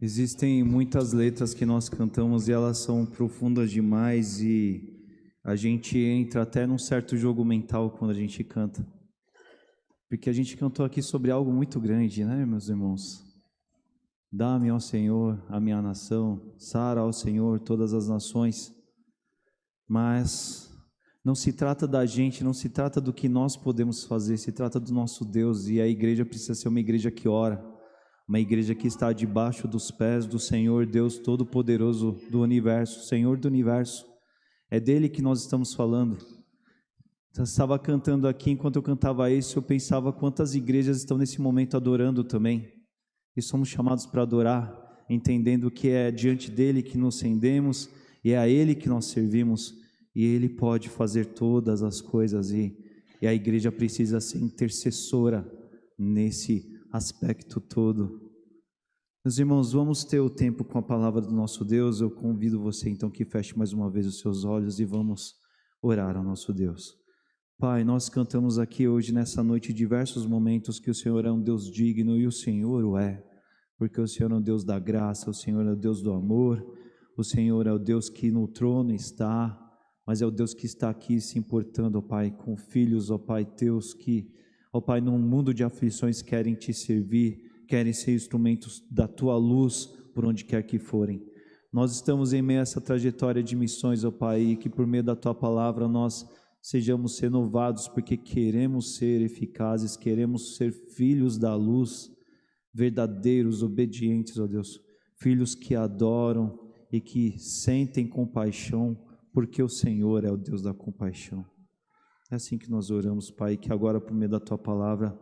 Existem muitas letras que nós cantamos e elas são profundas demais e a gente entra até num certo jogo mental quando a gente canta. Porque a gente cantou aqui sobre algo muito grande, né, meus irmãos? Dá-me, ó Senhor, a minha nação, sara, ó Senhor, todas as nações. Mas não se trata da gente, não se trata do que nós podemos fazer, se trata do nosso Deus, e a igreja precisa ser uma igreja que ora, uma igreja que está debaixo dos pés do Senhor, Deus Todo-Poderoso do universo, Senhor do universo. É dele que nós estamos falando. Eu estava cantando aqui, enquanto eu cantava isso, eu pensava quantas igrejas estão nesse momento adorando também. E somos chamados para adorar, entendendo que é diante dele que nos rendemos, e é a ele que nós servimos, e ele pode fazer todas as coisas, e a igreja precisa ser intercessora nesse aspecto todo. Meus irmãos, vamos ter o tempo com a palavra do nosso Deus. Eu convido você então que feche mais uma vez os seus olhos e vamos orar ao nosso Deus. Pai, nós cantamos aqui hoje nessa noite diversos momentos que o Senhor é um Deus digno, e o Senhor o é, porque o Senhor é o Deus da graça, o Senhor é o Deus do amor, o Senhor é o Deus que no trono está, mas é o Deus que está aqui se importando, ó Pai, com filhos, ó Pai, teus que, ó Pai, num mundo de aflições querem te servir, querem ser instrumentos da tua luz por onde quer que forem. Nós estamos em meio a essa trajetória de missões, ó Pai, e que por meio da tua palavra nós sejamos renovados, porque queremos ser eficazes, queremos ser filhos da luz, verdadeiros, obedientes, ó Deus, filhos que adoram e que sentem compaixão, porque o Senhor é o Deus da compaixão. É assim que nós oramos, Pai, que agora por meio da tua palavra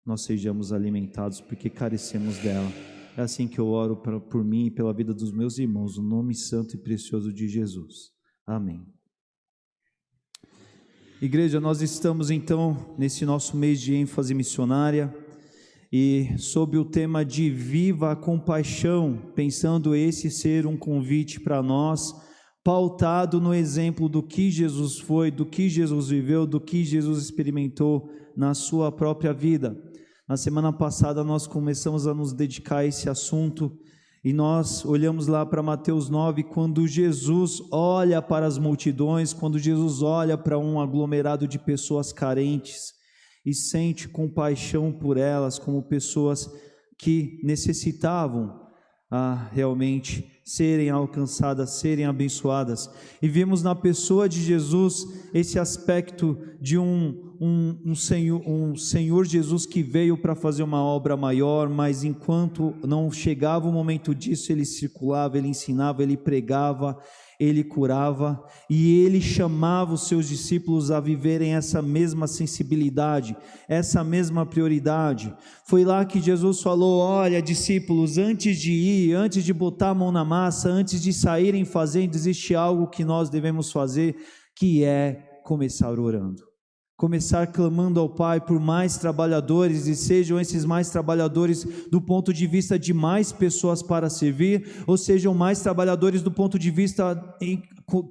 nós sejamos alimentados, porque carecemos dela. É assim que eu oro por mim e pela vida dos meus irmãos, no nome santo e precioso de Jesus. Amém. Igreja, nós estamos então nesse nosso mês de ênfase missionária e sob o tema de Viva a Compaixão, pensando esse ser um convite para nós, pautado no exemplo do que Jesus foi, do que Jesus viveu, do que Jesus experimentou na sua própria vida. Na semana passada nós começamos a nos dedicar a esse assunto e nós olhamos lá para Mateus 9, quando Jesus olha para as multidões, quando Jesus olha para um aglomerado de pessoas carentes e sente compaixão por elas como pessoas que necessitavam realmente serem alcançadas, serem abençoadas. E vimos na pessoa de Jesus esse aspecto de um Senhor Jesus que veio para fazer uma obra maior, mas enquanto não chegava o momento disso, ele circulava, ele ensinava, ele pregava, ele curava, e ele chamava os seus discípulos a viverem essa mesma sensibilidade, essa mesma prioridade. Foi lá que Jesus falou: olha, discípulos, antes de ir, antes de botar a mão na massa, antes de saírem fazendo, existe algo que nós devemos fazer, que é começar orando. Começar clamando ao Pai por mais trabalhadores, e sejam esses mais trabalhadores do ponto de vista de mais pessoas para servir, ou sejam mais trabalhadores do ponto de vista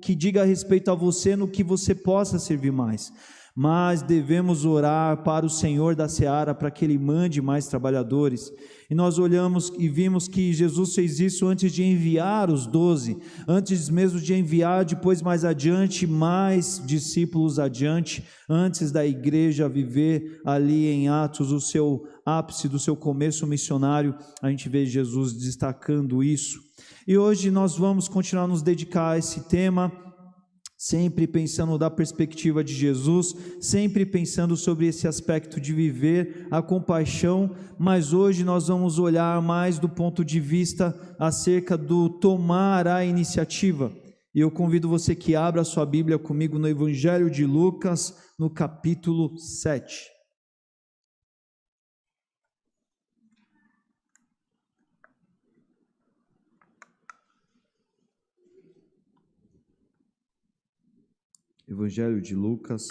que diga respeito a você, no que você possa servir mais. Mas devemos orar para o Senhor da Seara, para que Ele mande mais trabalhadores. E nós olhamos e vimos que Jesus fez isso antes de enviar os 12, antes mesmo de enviar depois mais adiante mais discípulos adiante, antes da igreja viver ali em Atos o seu ápice do seu começo missionário. A gente vê Jesus destacando isso. E hoje nós vamos continuar nos dedicar a esse tema, sempre pensando da perspectiva de Jesus, sempre pensando sobre esse aspecto de viver a compaixão, mas hoje nós vamos olhar mais do ponto de vista acerca do tomar a iniciativa. E eu convido você que abra a sua Bíblia comigo no Evangelho de Lucas, no capítulo 7. Evangelho de Lucas,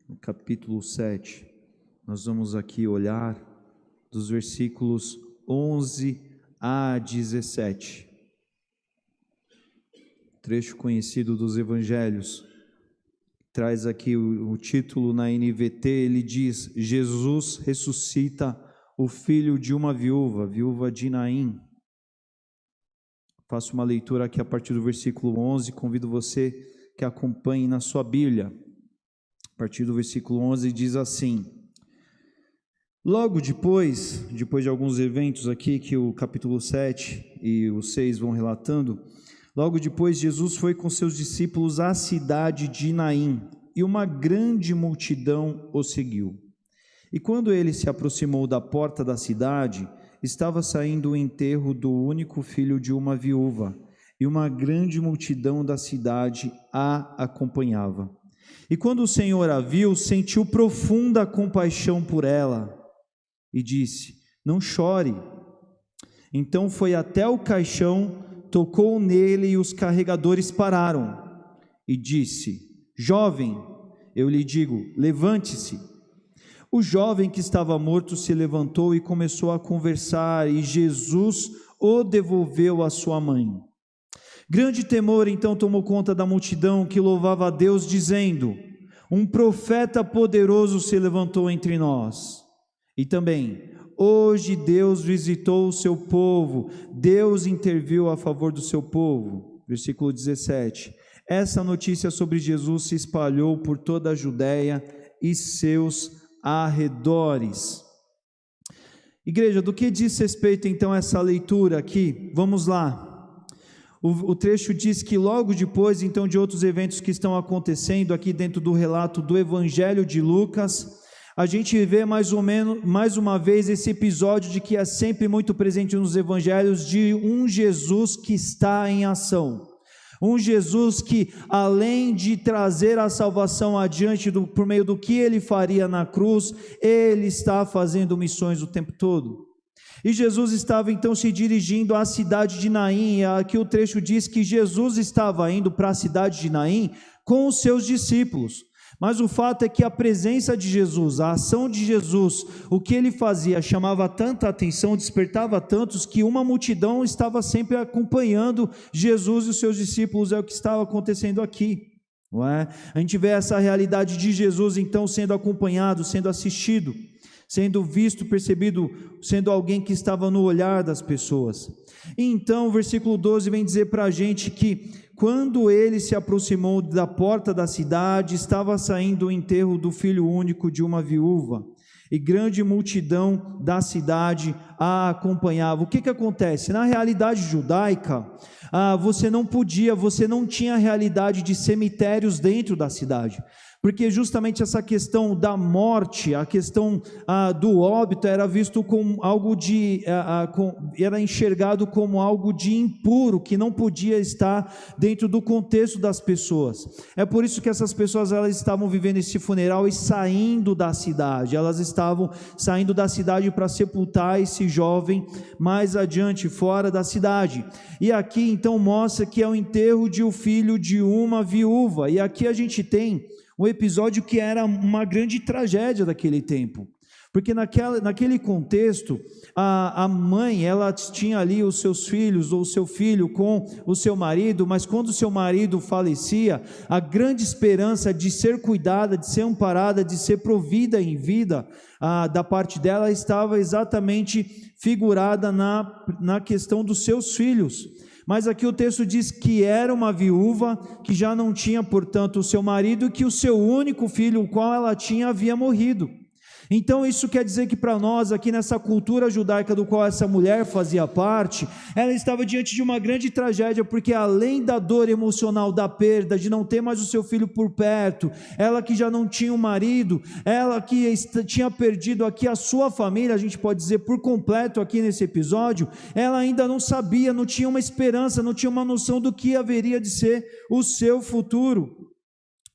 no capítulo 7, nós vamos aqui olhar dos versículos 11 a 17, trecho conhecido dos Evangelhos, traz aqui o título na NVT, ele diz: Jesus ressuscita o filho de uma viúva de Naim. Faço uma leitura aqui a partir do versículo 11, convido você que acompanhe na sua Bíblia. A partir do versículo 11 diz assim: logo depois de alguns eventos aqui que o capítulo 7 e o 6 vão relatando, logo depois Jesus foi com seus discípulos à cidade de Naim, e uma grande multidão o seguiu. E quando ele se aproximou da porta da cidade, estava saindo o enterro do único filho de uma viúva, e uma grande multidão da cidade a acompanhava. E quando o Senhor a viu, sentiu profunda compaixão por ela, e disse: não chore. Então foi até o caixão, tocou nele, e os carregadores pararam, e disse: jovem, eu lhe digo, levante-se. O jovem que estava morto se levantou e começou a conversar, e Jesus o devolveu à sua mãe. Grande temor então tomou conta da multidão, que louvava a Deus, dizendo: um profeta poderoso se levantou entre nós. E também, hoje Deus visitou o seu povo, Deus interviu a favor do seu povo. Versículo 17. Essa notícia sobre Jesus se espalhou por toda a Judéia e seus arredores. Igreja, do que diz respeito então essa leitura aqui? Vamos lá. O trecho diz que logo depois então de outros eventos que estão acontecendo aqui dentro do relato do Evangelho de Lucas, a gente vê mais uma vez esse episódio de que é sempre muito presente nos evangelhos, de um Jesus que está em ação. Um Jesus que, além de trazer a salvação adiante por meio do que ele faria na cruz, ele está fazendo missões o tempo todo. E Jesus estava então se dirigindo à cidade de Naim, e aqui o trecho diz que Jesus estava indo para a cidade de Naim com os seus discípulos. Mas o fato é que a presença de Jesus, a ação de Jesus, o que ele fazia chamava tanta atenção, despertava tantos, que uma multidão estava sempre acompanhando Jesus e os seus discípulos. É o que estava acontecendo aqui, não é? A gente vê essa realidade de Jesus então sendo acompanhado, sendo assistido, sendo visto, percebido, sendo alguém que estava no olhar das pessoas. E então o versículo 12 vem dizer para a gente que quando ele se aproximou da porta da cidade, estava saindo o enterro do filho único de uma viúva, e grande multidão da cidade a acompanhava. O que acontece? Na realidade judaica, você não tinha realidade de cemitérios dentro da cidade, porque justamente essa questão da morte, a questão do óbito era visto como algo era enxergado como algo de impuro, que não podia estar dentro do contexto das pessoas. É por isso que essas pessoas elas estavam vivendo esse funeral e saindo da cidade. Elas estavam saindo da cidade para sepultar esse jovem mais adiante, fora da cidade. E aqui então mostra que é o enterro de um filho de uma viúva. E aqui a gente tem um episódio que era uma grande tragédia daquele tempo, porque naquele contexto, a mãe, ela tinha ali os seus filhos, ou o seu filho com o seu marido, mas quando o seu marido falecia, a grande esperança de ser cuidada, de ser amparada, de ser provida em vida, da parte dela, estava exatamente figurada na questão dos seus filhos. Mas aqui o texto diz que era uma viúva, que já não tinha, portanto, o seu marido, e que o seu único filho, o qual ela tinha, havia morrido. Então isso quer dizer que para nós, aqui nessa cultura judaica do qual essa mulher fazia parte, ela estava diante de uma grande tragédia, porque além da dor emocional da perda, de não ter mais o seu filho por perto, ela que já não tinha um marido, ela que tinha perdido aqui a sua família, a gente pode dizer por completo aqui nesse episódio, ela ainda não sabia, não tinha uma esperança, não tinha uma noção do que haveria de ser o seu futuro.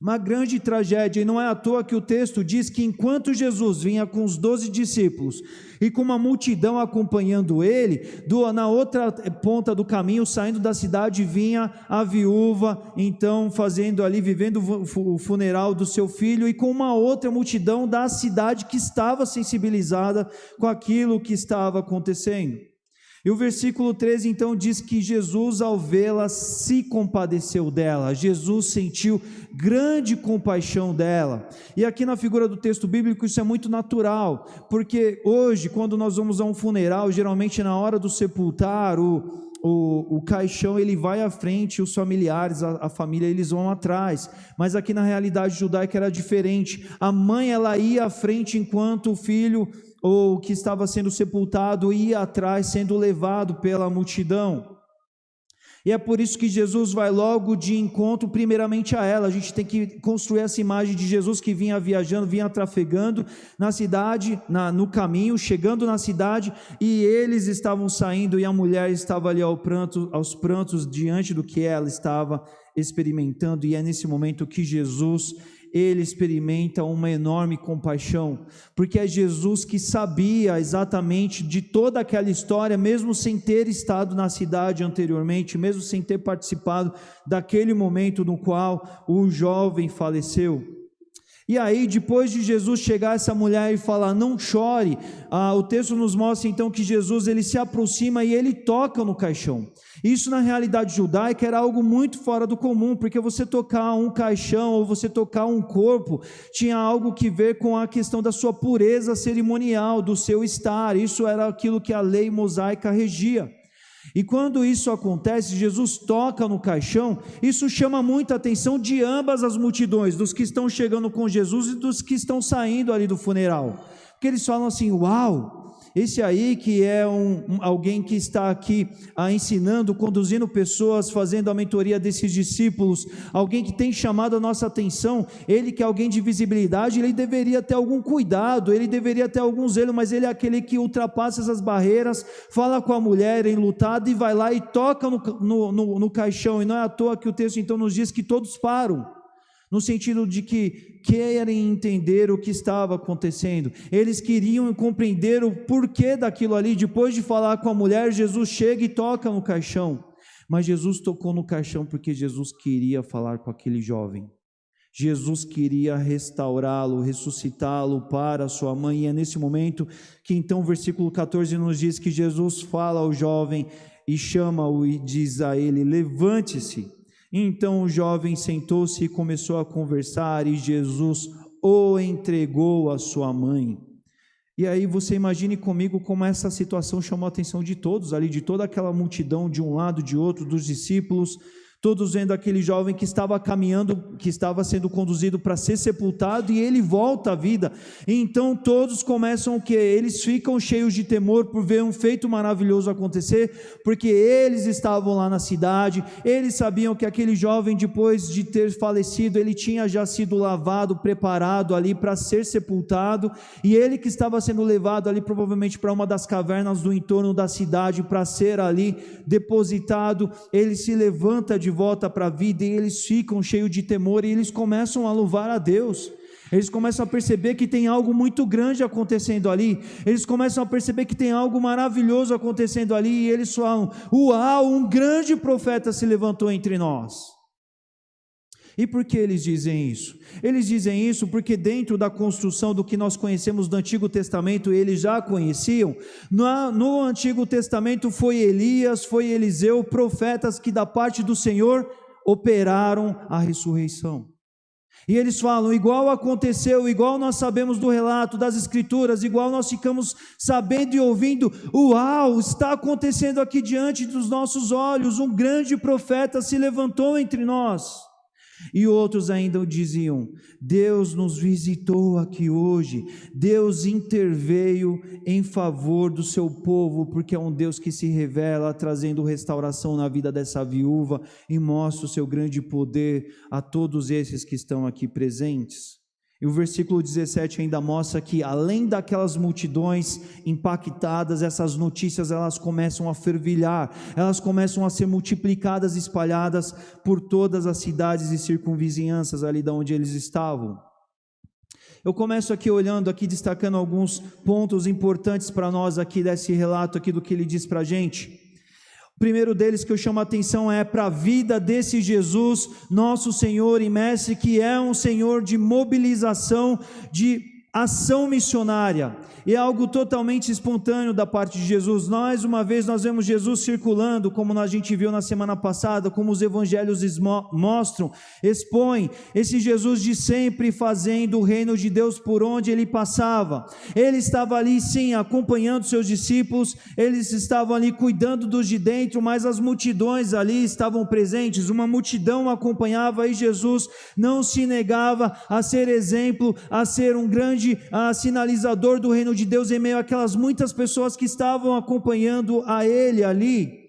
Uma grande tragédia, e não é à toa que o texto diz que enquanto Jesus vinha com os 12 discípulos e com uma multidão acompanhando ele, na outra ponta do caminho, saindo da cidade, vinha a viúva, então fazendo ali, vivendo o funeral do seu filho, e com uma outra multidão da cidade que estava sensibilizada com aquilo que estava acontecendo. E o versículo 13 então diz que Jesus, ao vê-la, se compadeceu dela. Jesus sentiu grande compaixão dela. E aqui na figura do texto bíblico isso é muito natural, porque hoje, quando nós vamos a um funeral, geralmente na hora do sepultar, o caixão ele vai à frente, os familiares, a família, eles vão atrás. Mas aqui na realidade judaica era diferente. A mãe ela ia à frente enquanto o filho ou que estava sendo sepultado ia atrás, sendo levado pela multidão. E é por isso que Jesus vai logo de encontro primeiramente a ela. A gente tem que construir essa imagem de Jesus que vinha viajando, vinha trafegando na cidade, no caminho, chegando na cidade, e eles estavam saindo, e a mulher estava ali aos prantos diante do que ela estava experimentando. E é nesse momento que Jesus ele experimenta uma enorme compaixão, porque é Jesus que sabia exatamente de toda aquela história, mesmo sem ter estado na cidade anteriormente, mesmo sem ter participado daquele momento no qual o jovem faleceu. E aí, depois de Jesus chegar a essa mulher e falar, não chore, o texto nos mostra então que Jesus ele se aproxima e ele toca no caixão. Isso na realidade judaica era algo muito fora do comum, porque você tocar um caixão ou você tocar um corpo tinha algo que ver com a questão da sua pureza cerimonial, do seu estar. Isso era aquilo que a lei mosaica regia. E quando isso acontece, Jesus toca no caixão, isso chama muita atenção de ambas as multidões, dos que estão chegando com Jesus e dos que estão saindo ali do funeral, porque eles falam assim, uau, esse aí que é alguém que está aqui ensinando, conduzindo pessoas, fazendo a mentoria desses discípulos, alguém que tem chamado a nossa atenção, ele que é alguém de visibilidade, ele deveria ter algum cuidado, ele deveria ter algum zelo, mas ele é aquele que ultrapassa essas barreiras, fala com a mulher enlutada e vai lá e toca no caixão. E não é à toa que o texto então nos diz que todos param, no sentido de que querem entender o que estava acontecendo, eles queriam compreender o porquê daquilo ali. Depois de falar com a mulher, Jesus chega e toca no caixão, mas Jesus tocou no caixão porque Jesus queria falar com aquele jovem, Jesus queria restaurá-lo, ressuscitá-lo para a sua mãe. E é nesse momento que então o versículo 14 nos diz que Jesus fala ao jovem e chama-o e diz a ele, levante-se. Então o jovem sentou-se e começou a conversar, e Jesus o entregou à sua mãe. E aí você imagine comigo como essa situação chamou a atenção de todos ali, de toda aquela multidão, de um lado, de outro, dos discípulos, todos vendo aquele jovem que estava caminhando, que estava sendo conduzido para ser sepultado, e ele volta à vida. E então todos começam o quê? Eles ficam cheios de temor por ver um feito maravilhoso acontecer, porque eles estavam lá na cidade, eles sabiam que aquele jovem, depois de ter falecido, ele tinha já sido lavado, preparado ali para ser sepultado, e ele que estava sendo levado ali provavelmente para uma das cavernas do entorno da cidade, para ser ali depositado, ele se levanta de volta para a vida, e eles ficam cheios de temor, e eles começam a louvar a Deus. Eles começam a perceber que tem algo muito grande acontecendo ali, eles começam a perceber que tem algo maravilhoso acontecendo ali, e eles falam, uau, um grande profeta se levantou entre nós. E por que eles dizem isso? Eles dizem isso porque dentro da construção do que nós conhecemos do Antigo Testamento, eles já conheciam. No Antigo Testamento foi Elias, foi Eliseu, profetas que da parte do Senhor operaram a ressurreição. E eles falam, igual aconteceu, igual nós sabemos do relato das Escrituras, igual nós ficamos sabendo e ouvindo, uau, está acontecendo aqui diante dos nossos olhos, um grande profeta se levantou entre nós. E outros ainda diziam, Deus nos visitou aqui hoje, Deus interveio em favor do seu povo, porque é um Deus que se revela, trazendo restauração na vida dessa viúva, e mostra o seu grande poder a todos esses que estão aqui presentes. E o versículo 17 ainda mostra que, além daquelas multidões impactadas, essas notícias elas começam a fervilhar, elas começam a ser multiplicadas, espalhadas por todas as cidades e circunvizinhanças ali de onde eles estavam. Eu começo aqui olhando, aqui destacando alguns pontos importantes para nós aqui desse relato aqui do que ele diz para a gente. O primeiro deles que eu chamo a atenção é para a vida desse Jesus, nosso Senhor e Mestre, que é um Senhor de mobilização, de ação missionária, e é algo totalmente espontâneo da parte de Jesus. Mais uma vez nós vemos Jesus circulando, como a gente viu na semana passada, como os evangelhos mostram, expõem esse Jesus de sempre fazendo o reino de Deus por onde ele passava. Ele estava ali sim, acompanhando seus discípulos, eles estavam ali cuidando dos de dentro, mas as multidões ali estavam presentes, uma multidão acompanhava, e Jesus não se negava a ser exemplo, a ser um grande sinalizador do reino de Deus em meio àquelas muitas pessoas que estavam acompanhando a ele ali.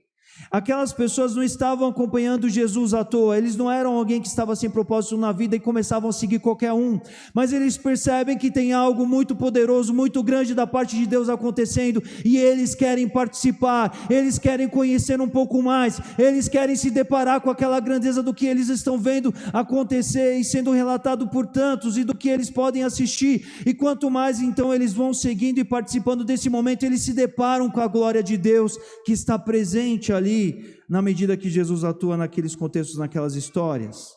Aquelas pessoas não estavam acompanhando Jesus à toa, eles não eram alguém que estava sem propósito na vida e começavam a seguir qualquer um, mas eles percebem que tem algo muito poderoso, muito grande da parte de Deus acontecendo, e eles querem participar, eles querem conhecer um pouco mais, eles querem se deparar com aquela grandeza do que eles estão vendo acontecer e sendo relatado por tantos, e do que eles podem assistir, e quanto mais então eles vão seguindo e participando desse momento, eles se deparam com a glória de Deus que está presente ali, na medida que Jesus atua naqueles contextos, naquelas histórias.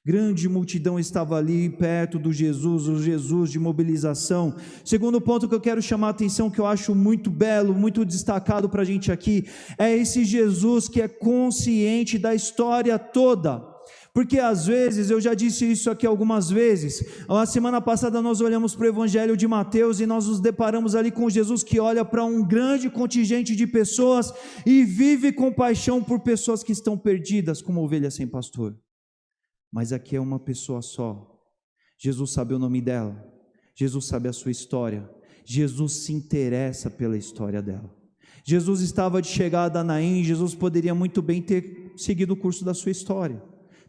Grande multidão estava ali perto do Jesus, o Jesus de mobilização. Segundo ponto que eu quero chamar a atenção, que eu acho muito belo, muito destacado para a gente aqui, é esse Jesus que é consciente da história toda. Porque às vezes, eu já disse isso aqui algumas vezes, a semana passada nós olhamos para o Evangelho de Mateus e nós nos deparamos ali com Jesus que olha para um grande contingente de pessoas e vive compaixão por pessoas que estão perdidas como ovelhas sem pastor. Mas aqui é uma pessoa só. Jesus sabe o nome dela, Jesus sabe a sua história, Jesus se interessa pela história dela. Jesus estava de chegada a Naim, Jesus poderia muito bem ter seguido o curso da sua história,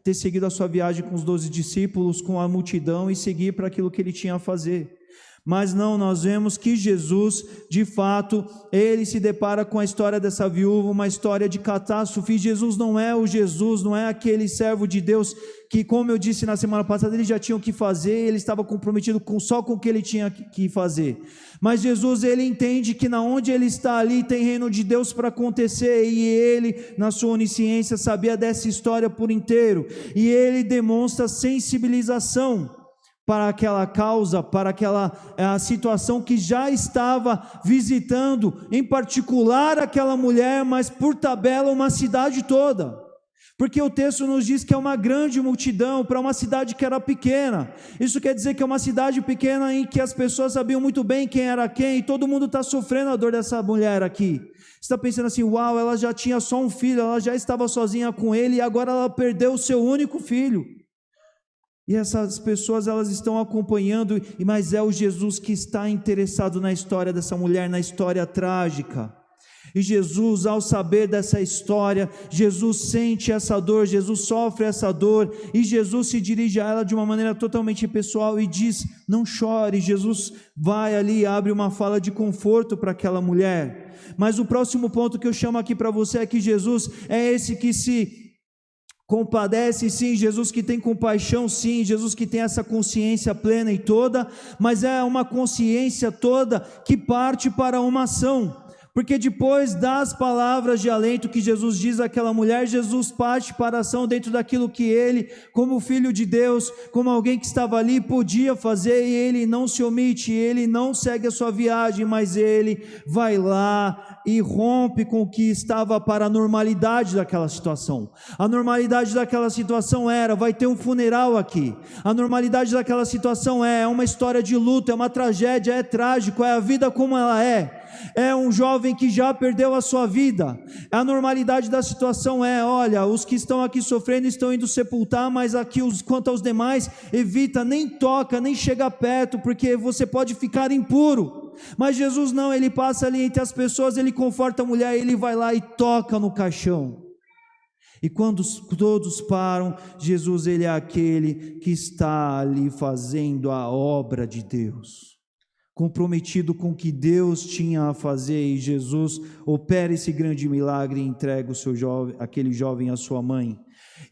ter seguido a sua viagem com os 12 discípulos, com a multidão, e seguir para aquilo que ele tinha a fazer. Mas não, nós vemos que Jesus, de fato, ele se depara com a história dessa viúva, uma história de catástrofe. Jesus não é o Jesus, não é aquele servo de Deus que, como eu disse na semana passada, ele já tinha o que fazer, ele estava comprometido só com o que ele tinha que fazer. Mas Jesus, ele entende que na onde ele está ali tem reino de Deus para acontecer, e ele, na sua onisciência, sabia dessa história por inteiro, e ele demonstra sensibilização para aquela causa, para aquela situação que já estava visitando, em particular aquela mulher, mas por tabela uma cidade toda, porque o texto nos diz que é uma grande multidão para uma cidade que era pequena. Isso quer dizer que é uma cidade pequena em que as pessoas sabiam muito bem quem era quem, e todo mundo está sofrendo a dor dessa mulher aqui. Você está pensando assim, uau, ela já tinha só um filho, ela já estava sozinha com ele, e agora ela perdeu o seu único filho. E essas pessoas, elas estão acompanhando, mas é o Jesus que está interessado na história dessa mulher, na história trágica. E Jesus, ao saber dessa história, Jesus sente essa dor, Jesus sofre essa dor, e Jesus se dirige a ela de uma maneira totalmente pessoal e diz, não chore. Jesus vai ali e abre uma fala de conforto para aquela mulher. Mas o próximo ponto que eu chamo aqui para você é que Jesus é esse que se compadece, sim, Jesus que tem compaixão, sim, Jesus que tem essa consciência plena e toda, mas é uma consciência toda que parte para uma ação, porque depois das palavras de alento que Jesus diz àquela mulher, Jesus parte para a ação dentro daquilo que ele, como filho de Deus, como alguém que estava ali, podia fazer, e ele não se omite, ele não segue a sua viagem, mas ele vai lá e rompe com o que estava para a normalidade daquela situação. A normalidade daquela situação era, vai ter um funeral aqui. A normalidade daquela situação é uma história de luto, é uma tragédia, é trágico, é a vida como ela é. É um jovem que já perdeu a sua vida. A normalidade da situação é, olha, os que estão aqui sofrendo estão indo sepultar, mas aqui quanto aos demais, evita, nem toca, nem chega perto, porque você pode ficar impuro. Mas Jesus não, ele passa ali entre as pessoas, ele conforta a mulher, ele vai lá e toca no caixão. E quando todos param, Jesus, ele é aquele que está ali fazendo a obra de Deus, comprometido com o que Deus tinha a fazer, e Jesus opera esse grande milagre e entrega aquele jovem à sua mãe.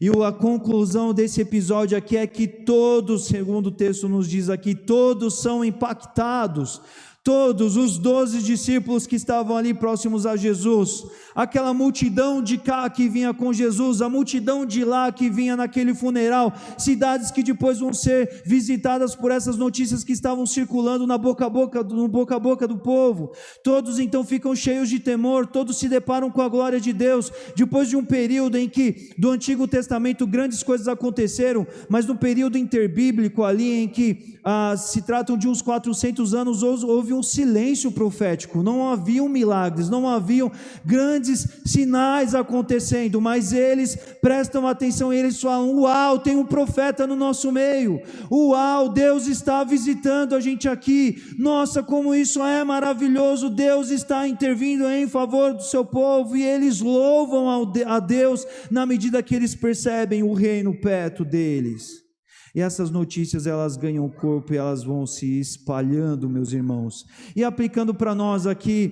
E a conclusão desse episódio aqui é que todos, segundo o texto nos diz aqui, todos são impactados, todos os 12 discípulos que estavam ali próximos a Jesus, aquela multidão de cá que vinha com Jesus, a multidão de lá que vinha naquele funeral, cidades que depois vão ser visitadas por essas notícias que estavam circulando no boca a boca do povo, todos então ficam cheios de temor, todos se deparam com a glória de Deus, depois de um período em que do Antigo Testamento grandes coisas aconteceram, mas no período interbíblico ali em que se tratam de uns 400 anos, houve um silêncio profético, não haviam milagres, não haviam grandes sinais acontecendo, mas eles prestam atenção e eles falam: uau, tem um profeta no nosso meio, uau, Deus está visitando a gente aqui, nossa, como isso é maravilhoso, Deus está intervindo em favor do seu povo, e eles louvam a Deus na medida que eles percebem o reino perto deles. E essas notícias, elas ganham corpo e elas vão se espalhando, meus irmãos. E aplicando para nós aqui,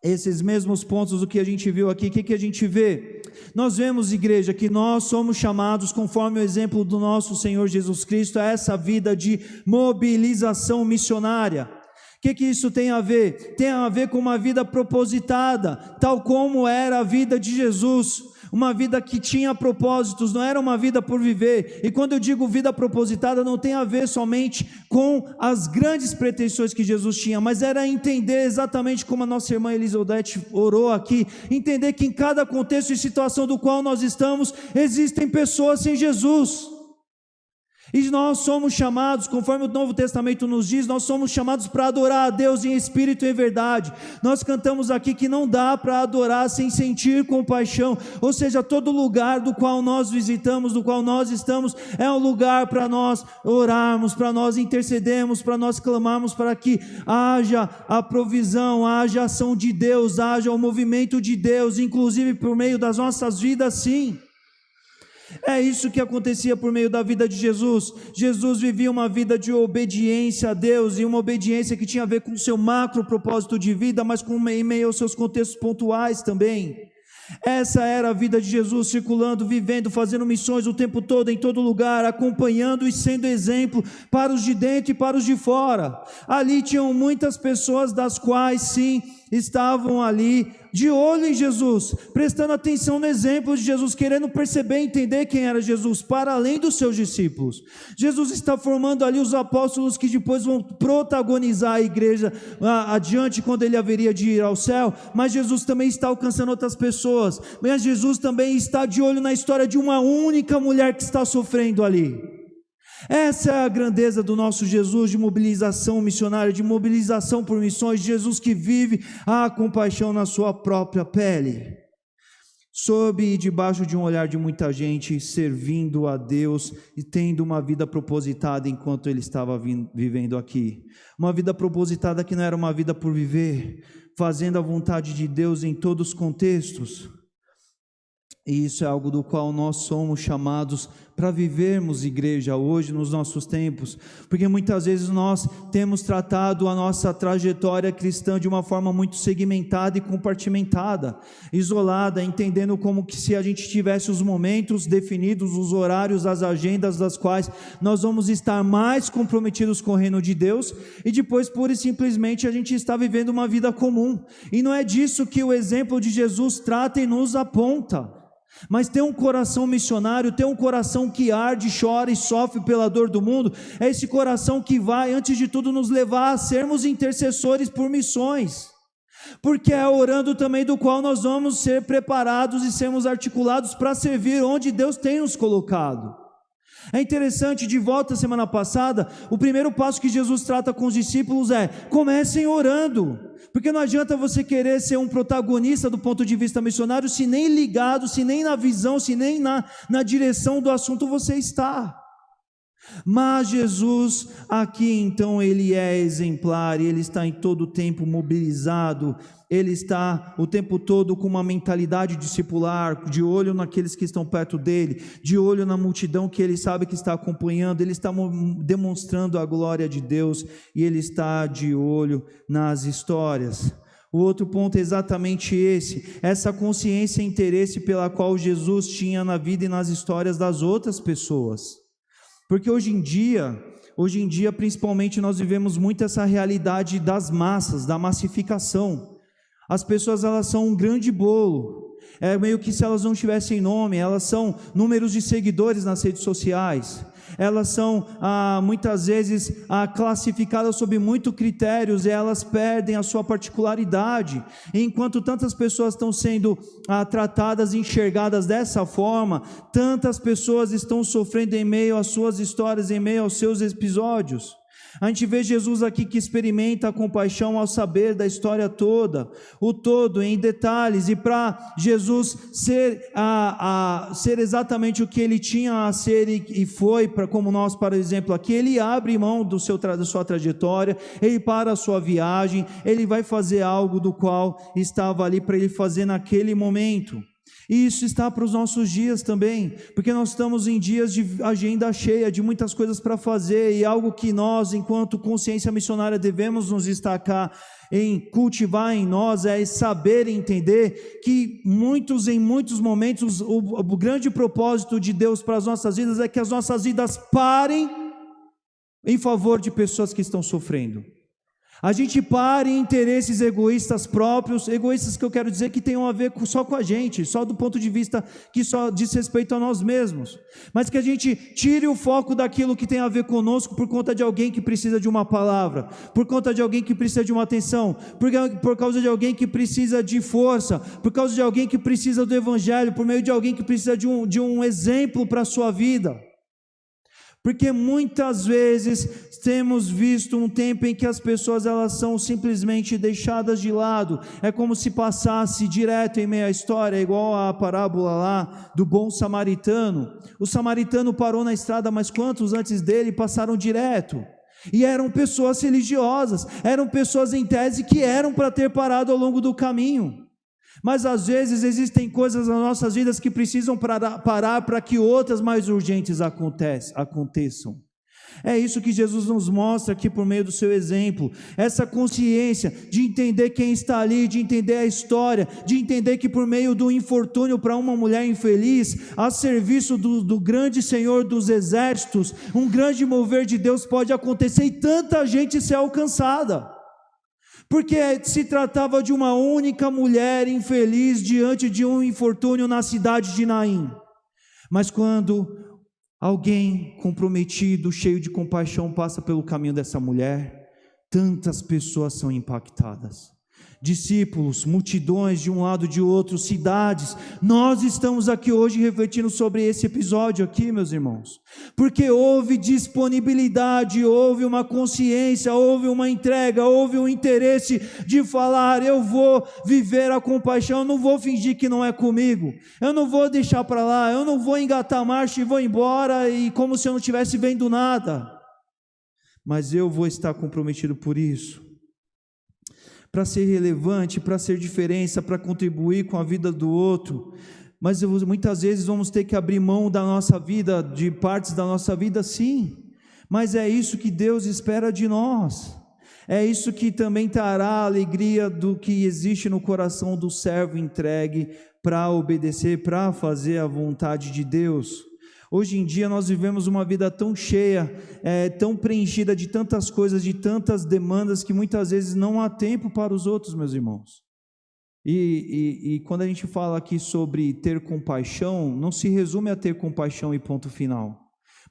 esses mesmos pontos do que a gente viu aqui, o que a gente vê? Nós vemos, igreja, que nós somos chamados, conforme o exemplo do nosso Senhor Jesus Cristo, a essa vida de mobilização missionária. O que isso tem a ver? Tem a ver com uma vida propositada, tal como era a vida de Jesus, uma vida que tinha propósitos, não era uma vida por viver. E quando eu digo vida propositada, não tem a ver somente com as grandes pretensões que Jesus tinha, mas era entender exatamente como a nossa irmã Elisodete orou aqui, entender que em cada contexto e situação do qual nós estamos, existem pessoas sem Jesus. E nós somos chamados, conforme o Novo Testamento nos diz, nós somos chamados para adorar a Deus em espírito e em verdade. Nós cantamos aqui que não dá para adorar sem sentir compaixão, ou seja, todo lugar do qual nós visitamos, do qual nós estamos, é um lugar para nós orarmos, para nós intercedermos, para nós clamarmos para que haja a provisão, haja a ação de Deus, haja o movimento de Deus, inclusive por meio das nossas vidas, sim. É isso que acontecia por meio da vida de Jesus. Jesus vivia uma vida de obediência a Deus, e uma obediência que tinha a ver com o seu macro propósito de vida, mas em meio aos seus contextos pontuais também. Essa era a vida de Jesus, circulando, vivendo, fazendo missões o tempo todo, em todo lugar, acompanhando e sendo exemplo para os de dentro e para os de fora. Ali tinham muitas pessoas das quais sim, estavam ali de olho em Jesus, prestando atenção no exemplo de Jesus, querendo perceber e entender quem era Jesus, para além dos seus discípulos. Jesus está formando ali os apóstolos que depois vão protagonizar a igreja adiante, quando ele haveria de ir ao céu, mas Jesus também está alcançando outras pessoas, mas Jesus também está de olho na história de uma única mulher que está sofrendo ali. Essa é a grandeza do nosso Jesus, de mobilização missionária, de mobilização por missões, Jesus que vive a compaixão na sua própria pele, sob e debaixo de um olhar de muita gente, servindo a Deus e tendo uma vida propositada enquanto ele estava vivendo aqui, uma vida propositada que não era uma vida por viver, fazendo a vontade de Deus em todos os contextos. E isso é algo do qual nós somos chamados para vivermos, igreja, hoje nos nossos tempos, porque muitas vezes nós temos tratado a nossa trajetória cristã de uma forma muito segmentada e compartimentada, isolada, entendendo como que se a gente tivesse os momentos definidos, os horários, as agendas das quais nós vamos estar mais comprometidos com o reino de Deus, e depois pura e simplesmente a gente está vivendo uma vida comum, e não é disso que o exemplo de Jesus trata e nos aponta. Mas ter um coração missionário, ter um coração que arde, chora e sofre pela dor do mundo, é esse coração que vai, antes de tudo, nos levar a sermos intercessores por missões, porque é orando também do qual nós vamos ser preparados e sermos articulados para servir onde Deus tem nos colocado. É interessante, de volta à semana passada, o primeiro passo que Jesus trata com os discípulos é: comecem orando, porque não adianta você querer ser um protagonista do ponto de vista missionário, se nem ligado, se nem na visão, se nem na direção do assunto você está. Mas Jesus aqui então, ele é exemplar, ele está em todo o tempo mobilizado, ele está o tempo todo com uma mentalidade discipular, de olho naqueles que estão perto dele, de olho na multidão que ele sabe que está acompanhando, ele está demonstrando a glória de Deus, e ele está de olho nas histórias. O outro ponto é exatamente esse, essa consciência e interesse pela qual Jesus tinha na vida e nas histórias das outras pessoas. Porque hoje em dia, Hoje em dia, principalmente, nós vivemos muito essa realidade das massas, da massificação. As pessoas, elas são um grande bolo. É meio que se elas não tivessem nome, elas são números de seguidores nas redes sociais. Elas são muitas vezes classificadas sob muitos critérios e elas perdem a sua particularidade. E enquanto tantas pessoas estão sendo tratadas e enxergadas dessa forma, tantas pessoas estão sofrendo em meio às suas histórias, em meio aos seus episódios. A gente vê Jesus aqui que experimenta a compaixão ao saber da história toda, o todo em detalhes, e para Jesus ser exatamente o que ele tinha a ser e foi, como nós, por exemplo, aqui, ele abre mão da sua trajetória, ele para a sua viagem, ele vai fazer algo do qual estava ali para ele fazer naquele momento. E isso está para os nossos dias também, porque nós estamos em dias de agenda cheia, de muitas coisas para fazer, e algo que nós, enquanto consciência missionária, devemos nos destacar em cultivar em nós é saber e entender que em muitos momentos, o grande propósito de Deus para as nossas vidas é que as nossas vidas parem em favor de pessoas que estão sofrendo. A gente pare em interesses egoístas próprios, egoístas que eu quero dizer que tenham a ver só com a gente, só do ponto de vista que só diz respeito a nós mesmos, mas que a gente tire o foco daquilo que tem a ver conosco por conta de alguém que precisa de uma palavra, por conta de alguém que precisa de uma atenção, por causa de alguém que precisa de força, por causa de alguém que precisa do evangelho, por meio de alguém que precisa de um exemplo para a sua vida. Porque muitas vezes temos visto um tempo em que as pessoas elas são simplesmente deixadas de lado. É como se passasse direto em meio à história, igual a parábola lá do bom samaritano. O samaritano parou na estrada, mas quantos antes dele passaram direto? E eram pessoas religiosas, eram pessoas em tese que eram para ter parado ao longo do caminho. Mas às vezes existem coisas nas nossas vidas que precisam parar para que outras mais urgentes aconteçam. É isso que Jesus nos mostra aqui por meio do seu exemplo, essa consciência de entender quem está ali, de entender a história, de entender que por meio do infortúnio para uma mulher infeliz, a serviço do grande Senhor dos exércitos, um grande mover de Deus pode acontecer e tanta gente ser alcançada. Porque se tratava de uma única mulher infeliz diante de um infortúnio na cidade de Naim. Mas quando alguém comprometido, cheio de compaixão, passa pelo caminho dessa mulher, tantas pessoas são impactadas. Discípulos, multidões de um lado e de outro, cidades. Nós estamos aqui hoje refletindo sobre esse episódio aqui, meus irmãos, porque houve disponibilidade, houve uma consciência, houve uma entrega, houve um interesse de falar: eu vou viver a compaixão, eu não vou fingir que não é comigo, eu não vou deixar para lá, eu não vou engatar a marcha e vou embora e como se eu não estivesse vendo nada, mas eu vou estar comprometido por isso, para ser relevante, para ser diferença, para contribuir com a vida do outro. Mas muitas vezes vamos ter que abrir mão da nossa vida, de partes da nossa vida, sim, mas é isso que Deus espera de nós, é isso que também trará a alegria do que existe no coração do servo entregue para obedecer, para fazer a vontade de Deus. Hoje em dia nós vivemos uma vida tão cheia, tão preenchida de tantas coisas, de tantas demandas, que muitas vezes não há tempo para os outros, meus irmãos. E quando a gente fala aqui sobre ter compaixão, não se resume a ter compaixão e ponto final,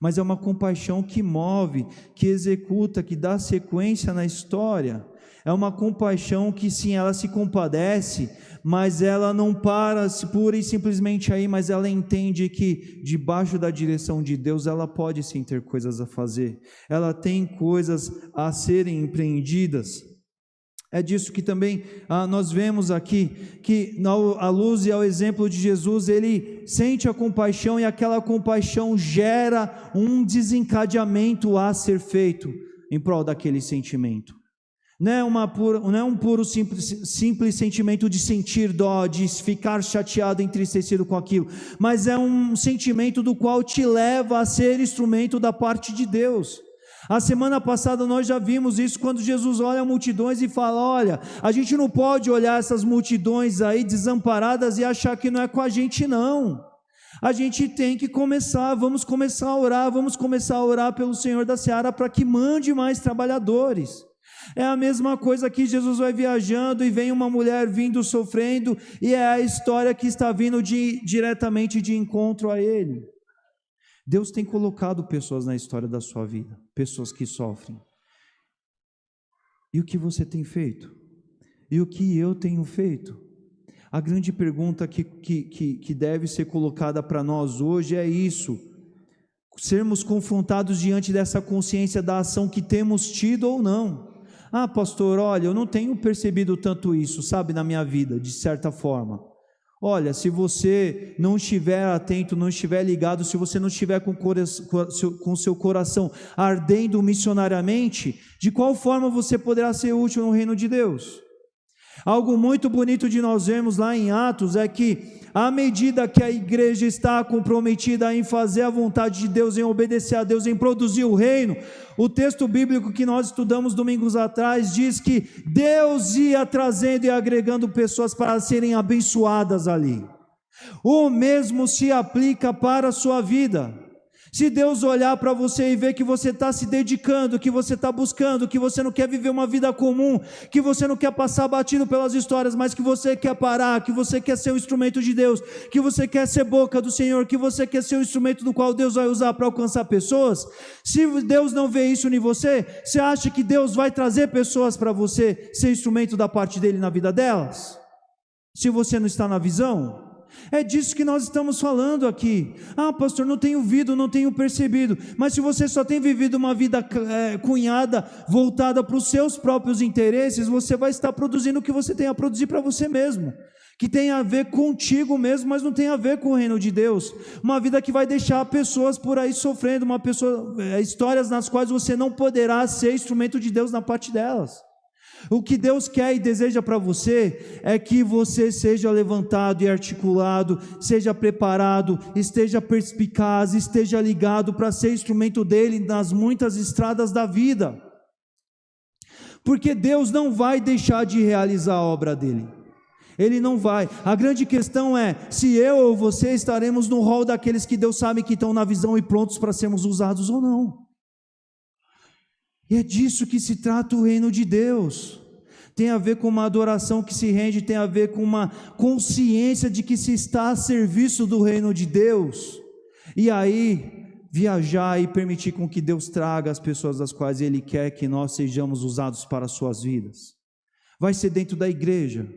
mas é uma compaixão que move, que executa, que dá sequência na história. É uma compaixão que sim, ela se compadece, mas ela não para pura e simplesmente aí, mas ela entende que debaixo da direção de Deus ela pode sim ter coisas a fazer, ela tem coisas a serem empreendidas. É disso que também nós vemos aqui, que à luz e ao exemplo de Jesus, ele sente a compaixão e aquela compaixão gera um desencadeamento a ser feito em prol daquele sentimento. Não é um puro simples sentimento de sentir dó, de ficar chateado, entristecido com aquilo, mas é um sentimento do qual te leva a ser instrumento da parte de Deus. A semana passada nós já vimos isso, quando Jesus olha multidões e fala: olha, a gente não pode olhar essas multidões aí desamparadas e achar que não é com a gente não. A gente tem que vamos começar a orar pelo Senhor da Seara para que mande mais trabalhadores. É a mesma coisa que Jesus vai viajando e vem uma mulher vindo sofrendo, e é a história que está vindo diretamente de encontro a Ele. Deus tem colocado pessoas na história da sua vida, pessoas que sofrem. E o que você tem feito? E o que eu tenho feito? A grande pergunta que deve ser colocada para nós hoje é isso: sermos confrontados diante dessa consciência da ação que temos tido ou não. Ah, pastor, olha, eu não tenho percebido tanto isso, sabe, na minha vida, de certa forma. Olha, se você não estiver atento, não estiver ligado, se você não estiver com seu coração ardendo missionariamente, de qual forma você poderá ser útil no reino de Deus? Algo muito bonito de nós vermos lá em Atos é que, à medida que a igreja está comprometida em fazer a vontade de Deus, em obedecer a Deus, em produzir o reino, o texto bíblico que nós estudamos domingos atrás diz que Deus ia trazendo e agregando pessoas para serem abençoadas ali. O mesmo se aplica para a sua vida. Se Deus olhar para você e ver que você está se dedicando, que você está buscando, que você não quer viver uma vida comum, que você não quer passar batido pelas histórias, mas que você quer parar, que você quer ser um instrumento de Deus, que você quer ser boca do Senhor, que você quer ser o instrumento do qual Deus vai usar para alcançar pessoas, se Deus não vê isso em você, você acha que Deus vai trazer pessoas para você ser instrumento da parte dele na vida delas? Se você não está na visão? É disso que nós estamos falando aqui. Ah, pastor, não tenho ouvido, não tenho percebido. Mas se você só tem vivido uma vida cunhada, voltada para os seus próprios interesses, você vai estar produzindo o que você tem a produzir para você mesmo, que tem a ver contigo mesmo, mas não tem a ver com o reino de Deus. Uma vida que vai deixar pessoas por aí sofrendo, histórias nas quais você não poderá ser instrumento de Deus na parte delas. O que Deus quer e deseja para você é que você seja levantado e articulado, seja preparado, esteja perspicaz, esteja ligado para ser instrumento dele nas muitas estradas da vida, porque Deus não vai deixar de realizar a obra dele. Ele não vai. A grande questão é se eu ou você estaremos no rol daqueles que Deus sabe que estão na visão e prontos para sermos usados ou não. E é disso que se trata o reino de Deus. Tem a ver com uma adoração que se rende, tem a ver com uma consciência de que se está a serviço do reino de Deus. E aí, viajar e permitir com que Deus traga as pessoas das quais Ele quer que nós sejamos usados para as suas vidas. Vai ser dentro da igreja,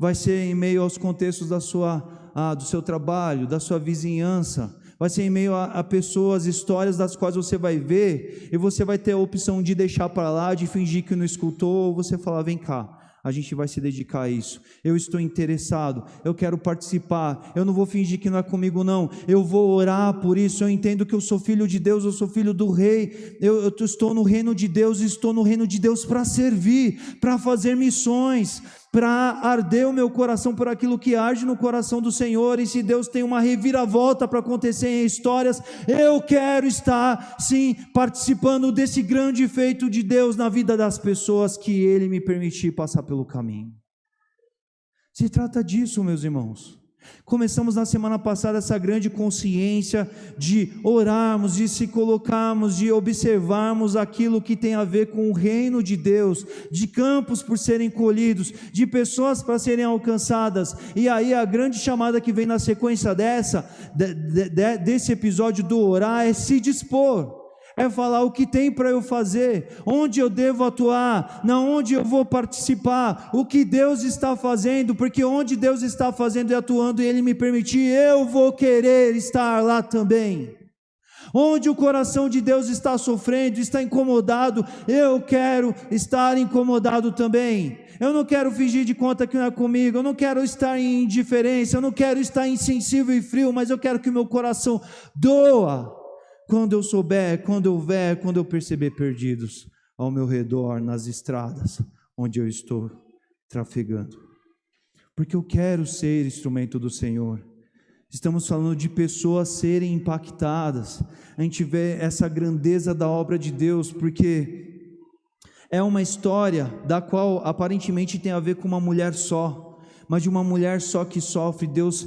vai ser em meio aos contextos do seu trabalho, da sua vizinhança, vai ser em meio a pessoas, histórias das quais você vai ver, e você vai ter a opção de deixar para lá, de fingir que não escutou, ou você falar, vem cá, a gente vai se dedicar a isso, eu estou interessado, eu quero participar, eu não vou fingir que não é comigo não, eu vou orar por isso, eu entendo que eu sou filho de Deus, eu sou filho do rei, eu estou no reino de Deus, estou no reino de Deus para servir, para fazer missões, para arder o meu coração por aquilo que arde no coração do Senhor. E se Deus tem uma reviravolta para acontecer em histórias, eu quero estar sim participando desse grande feito de Deus na vida das pessoas que Ele me permitir passar pelo caminho. Se trata disso, meus irmãos. Começamos na semana passada essa grande consciência de orarmos, de se colocarmos, de observarmos aquilo que tem a ver com o reino de Deus, de campos por serem colhidos, de pessoas para serem alcançadas. E aí a grande chamada que vem na sequência desse episódio do orar é se dispor. É falar o que tem para eu fazer, onde eu devo atuar, na onde eu vou participar, o que Deus está fazendo, porque onde Deus está fazendo e atuando e Ele me permitir, eu vou querer estar lá também. Onde o coração de Deus está sofrendo, está incomodado, eu quero estar incomodado também. Eu não quero fingir de conta que não é comigo, eu não quero estar em indiferença, eu não quero estar insensível e frio, mas eu quero que o meu coração doa. Quando eu souber, quando eu perceber perdidos ao meu redor, nas estradas onde eu estou trafegando, porque eu quero ser instrumento do Senhor. Estamos falando de pessoas serem impactadas, a gente vê essa grandeza da obra de Deus, porque é uma história da qual aparentemente tem a ver com uma mulher só, mas de uma mulher só que sofre. Deus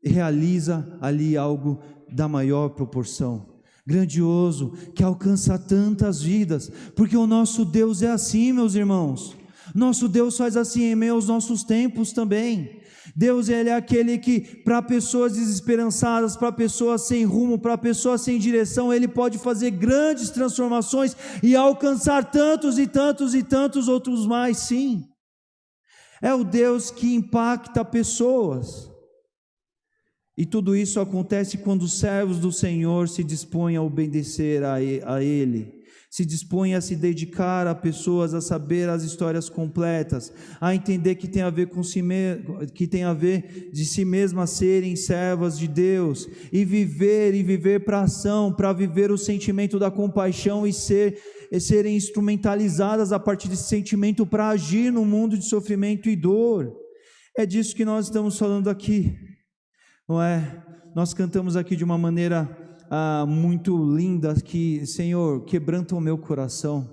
realiza ali algo da maior proporção, grandioso, que alcança tantas vidas, porque o nosso Deus é assim, meus irmãos. Nosso Deus faz assim em meio aos nossos tempos também. Deus, Ele é aquele que, para pessoas desesperançadas, para pessoas sem rumo, para pessoas sem direção, Ele pode fazer grandes transformações e alcançar tantos e tantos e tantos outros mais, sim. É o Deus que impacta pessoas. E tudo isso acontece quando os servos do Senhor se dispõem a obedecer a Ele, se dispõem a se dedicar a pessoas, a saber as histórias completas, a entender que tem a ver com que tem a ver de si mesmas serem servas de Deus, e viver para a ação, para viver o sentimento da compaixão e serem instrumentalizadas a partir desse sentimento para agir no mundo de sofrimento e dor. É disso que nós estamos falando aqui, não é? Nós cantamos aqui de uma maneira muito linda, que, Senhor, quebranta o meu coração,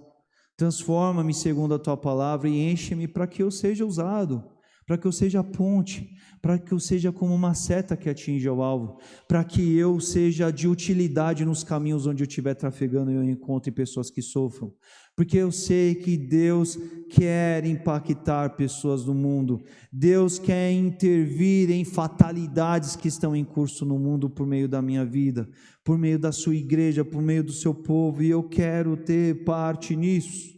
transforma-me segundo a Tua palavra e enche-me para que eu seja usado, para que eu seja a ponte, para que eu seja como uma seta que atinge o alvo, para que eu seja de utilidade nos caminhos onde eu estiver trafegando e eu encontre pessoas que sofram, porque eu sei que Deus quer impactar pessoas no mundo, Deus quer intervir em fatalidades que estão em curso no mundo por meio da minha vida, por meio da sua igreja, por meio do seu povo, e eu quero ter parte nisso.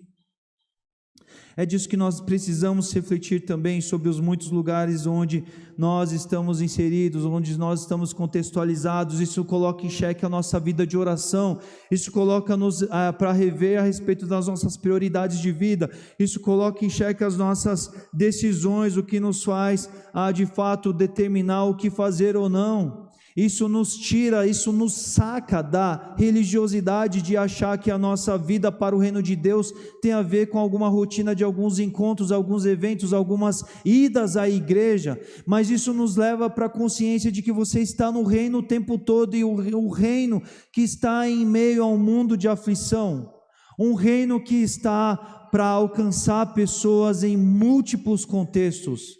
É disso que nós precisamos refletir também, sobre os muitos lugares onde nós estamos inseridos, onde nós estamos contextualizados. Isso coloca em xeque a nossa vida de oração, isso coloca-nos para rever a respeito das nossas prioridades de vida, isso coloca em xeque as nossas decisões, o que nos faz de fato determinar o que fazer ou não. Isso nos tira, isso nos saca da religiosidade de achar que a nossa vida para o reino de Deus tem a ver com alguma rotina de alguns encontros, alguns eventos, algumas idas à igreja, mas isso nos leva para a consciência de que você está no reino o tempo todo, e o reino que está em meio a um mundo de aflição, um reino que está para alcançar pessoas em múltiplos contextos,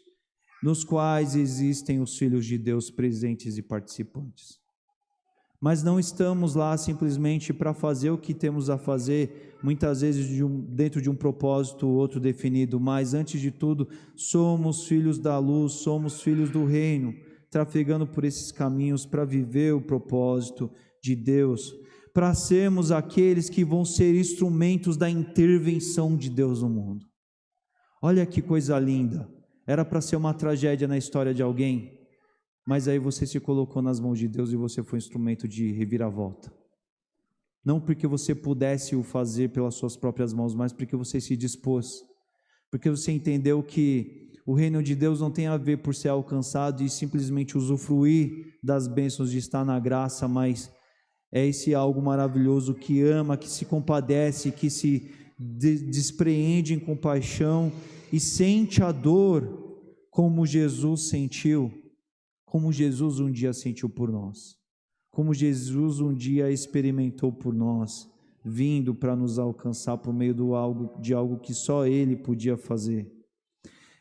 nos quais existem os filhos de Deus presentes e participantes. Mas não estamos lá simplesmente para fazer o que temos a fazer, muitas vezes dentro de um propósito ou outro definido, mas antes de tudo, somos filhos da luz, somos filhos do reino, trafegando por esses caminhos para viver o propósito de Deus, para sermos aqueles que vão ser instrumentos da intervenção de Deus no mundo. Olha que coisa linda! Era para ser uma tragédia na história de alguém, mas aí você se colocou nas mãos de Deus e você foi instrumento de reviravolta. Não porque você pudesse o fazer pelas suas próprias mãos, mas porque você se dispôs, porque você entendeu que o reino de Deus não tem a ver por ser alcançado e simplesmente usufruir das bênçãos de estar na graça, mas é esse algo maravilhoso que ama, que se compadece, que se despreende em compaixão e sente a dor como Jesus sentiu, como Jesus um dia sentiu por nós, como Jesus um dia experimentou por nós, vindo para nos alcançar por meio de algo que só Ele podia fazer.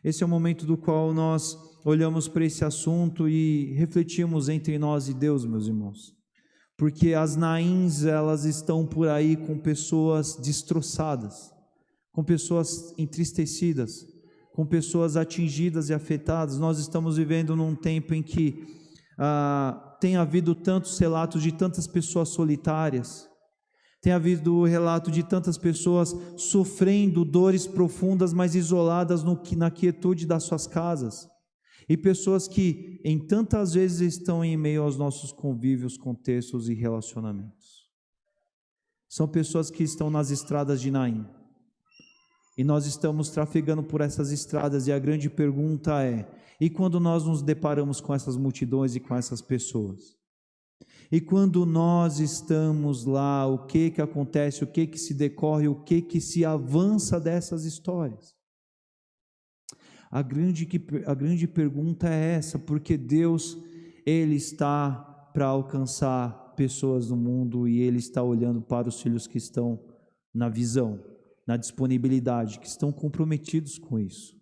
Esse é o momento do qual nós olhamos para esse assunto e refletimos entre nós e Deus, meus irmãos, porque as Naíns, elas estão por aí com pessoas destroçadas, com pessoas entristecidas, com pessoas atingidas e afetadas. Nós estamos vivendo num tempo em que tem havido tantos relatos de tantas pessoas solitárias, tem havido relato de tantas pessoas sofrendo dores profundas, mas isoladas na quietude das suas casas, e pessoas que em tantas vezes estão em meio aos nossos convívios, contextos e relacionamentos. São pessoas que estão nas estradas de Naim, e nós estamos trafegando por essas estradas, e a grande pergunta é: e quando nós nos deparamos com essas multidões e com essas pessoas? E quando nós estamos lá, o que acontece, o que se decorre, o que se avança dessas histórias? A grande pergunta é essa, porque Deus, Ele está para alcançar pessoas no mundo, e Ele está olhando para os filhos que estão na visão, na disponibilidade, que estão comprometidos com isso.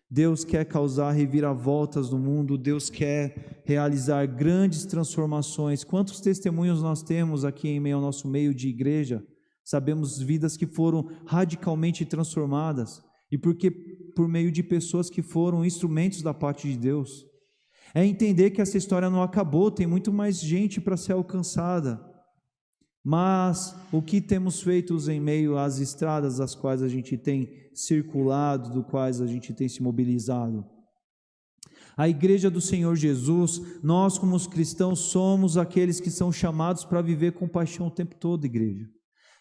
Deus quer causar reviravoltas no mundo, Deus quer realizar grandes transformações. Quantos testemunhos nós temos aqui em meio ao nosso meio de igreja? Sabemos vidas que foram radicalmente transformadas, e porque por meio de pessoas que foram instrumentos da parte de Deus. É entender que essa história não acabou, tem muito mais gente para ser alcançada. Mas o que temos feito em meio às estradas das quais a gente tem circulado, do quais a gente tem se mobilizado? A igreja do Senhor Jesus, nós como os cristãos somos aqueles que são chamados para viver com paixão o tempo todo, igreja.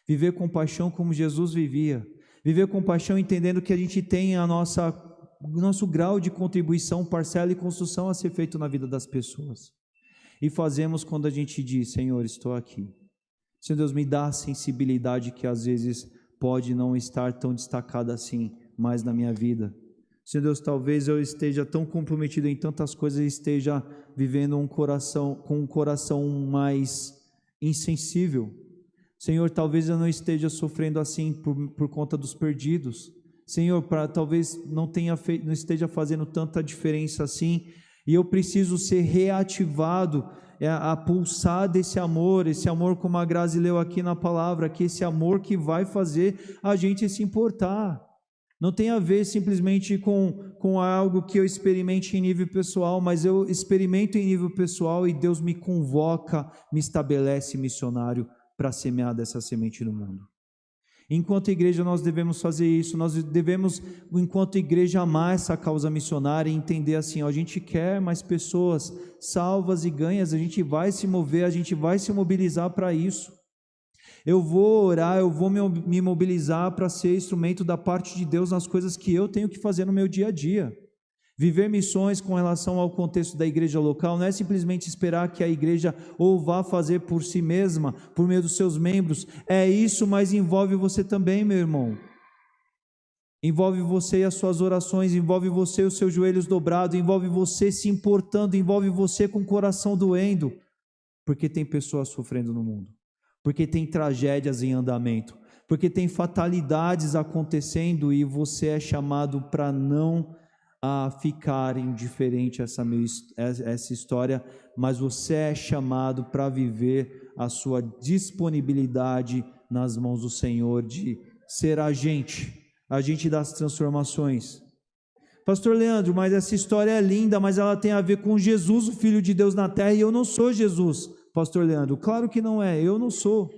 Viver com paixão como Jesus vivia. Viver com paixão entendendo que a gente tem o nosso grau de contribuição, parcela e construção a ser feito na vida das pessoas. E fazemos quando a gente diz: Senhor, estou aqui. Senhor Deus, me dá a sensibilidade que às vezes pode não estar tão destacada assim mais na minha vida. Senhor Deus, talvez eu esteja tão comprometido em tantas coisas e esteja vivendo com um coração mais insensível. Senhor, talvez eu não esteja sofrendo assim por conta dos perdidos. Senhor, talvez não esteja fazendo tanta diferença assim, e eu preciso ser reativado a pulsar desse amor, esse amor como a Grazi leu aqui na palavra, que esse amor que vai fazer a gente se importar. Não tem a ver simplesmente com algo que eu experimente em nível pessoal, mas eu experimento em nível pessoal e Deus me convoca, me estabelece missionário para semear dessa semente no mundo. Enquanto igreja nós devemos fazer isso, nós devemos, enquanto igreja, amar essa causa missionária e entender assim, a gente quer mais pessoas salvas e ganhas, a gente vai se mover, a gente vai se mobilizar para isso. Eu vou orar, eu vou me mobilizar para ser instrumento da parte de Deus nas coisas que eu tenho que fazer no meu dia a dia. Viver missões com relação ao contexto da igreja local não é simplesmente esperar que a igreja ou vá fazer por si mesma, por meio dos seus membros. É isso, mas envolve você também, meu irmão. Envolve você e as suas orações, envolve você e os seus joelhos dobrados, envolve você se importando, envolve você com o coração doendo, porque tem pessoas sofrendo no mundo, porque tem tragédias em andamento, porque tem fatalidades acontecendo e você é chamado para não ficar indiferente a essa história, mas você é chamado para viver a sua disponibilidade nas mãos do Senhor, de ser agente das transformações. Pastor Leandro, mas essa história é linda, mas ela tem a ver com Jesus, o Filho de Deus na terra, e eu não sou Jesus. Pastor Leandro, claro que não é, eu não sou,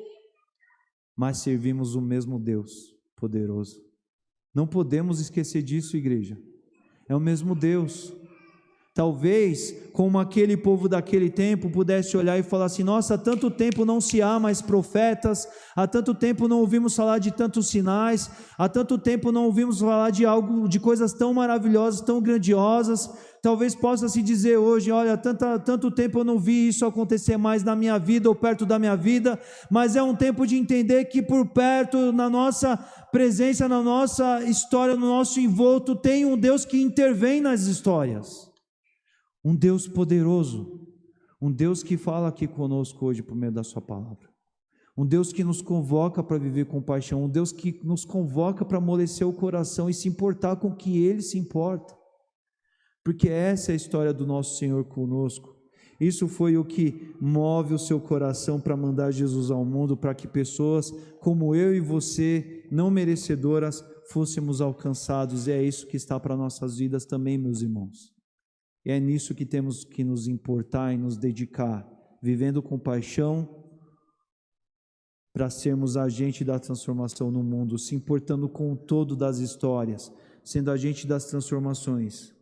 mas servimos o mesmo Deus poderoso. Não podemos esquecer disso, igreja. É o mesmo Deus. Talvez, como aquele povo daquele tempo, pudesse olhar e falar assim: nossa, há tanto tempo não se há mais profetas, há tanto tempo não ouvimos falar de tantos sinais, há tanto tempo não ouvimos falar de coisas tão maravilhosas, tão grandiosas. Talvez possa se dizer hoje: olha, tanto tempo eu não vi isso acontecer mais na minha vida ou perto da minha vida, mas é um tempo de entender que por perto, na nossa presença, na nossa história, no nosso envolto, tem um Deus que intervém nas histórias. Um Deus poderoso, um Deus que fala aqui conosco hoje por meio da sua palavra, um Deus que nos convoca para viver com paixão, um Deus que nos convoca para amolecer o coração e se importar com o que Ele se importa, porque essa é a história do nosso Senhor conosco. Isso foi o que move o seu coração para mandar Jesus ao mundo, para que pessoas como eu e você, não merecedoras, fôssemos alcançados, e é isso que está para nossas vidas também, meus irmãos. E é nisso que temos que nos importar e nos dedicar, vivendo com paixão, para sermos agente da transformação no mundo, se importando com o todo das histórias, sendo agente das transformações.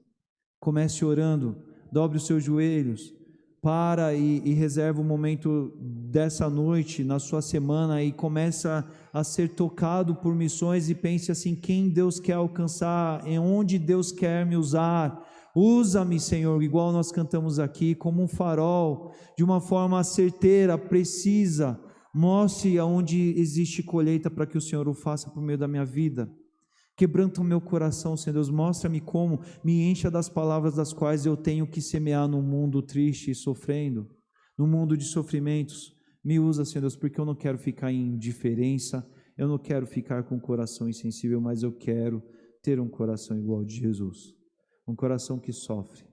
Comece orando, dobre os seus joelhos, para e reserva um momento dessa noite, na sua semana, e começa a ser tocado por missões e pense assim: quem Deus quer alcançar, em onde Deus quer me usar. Usa-me, Senhor, igual nós cantamos aqui, como um farol, de uma forma certeira, precisa. Mostre aonde existe colheita para que o Senhor o faça por meio da minha vida. Quebranta o meu coração, Senhor Deus, mostra-me como, me encha das palavras das quais eu tenho que semear num mundo triste e sofrendo, num mundo de sofrimentos. Me usa, Senhor Deus, porque eu não quero ficar em indiferença, eu não quero ficar com o coração insensível, mas eu quero ter um coração igual ao de Jesus. um coração que sofre,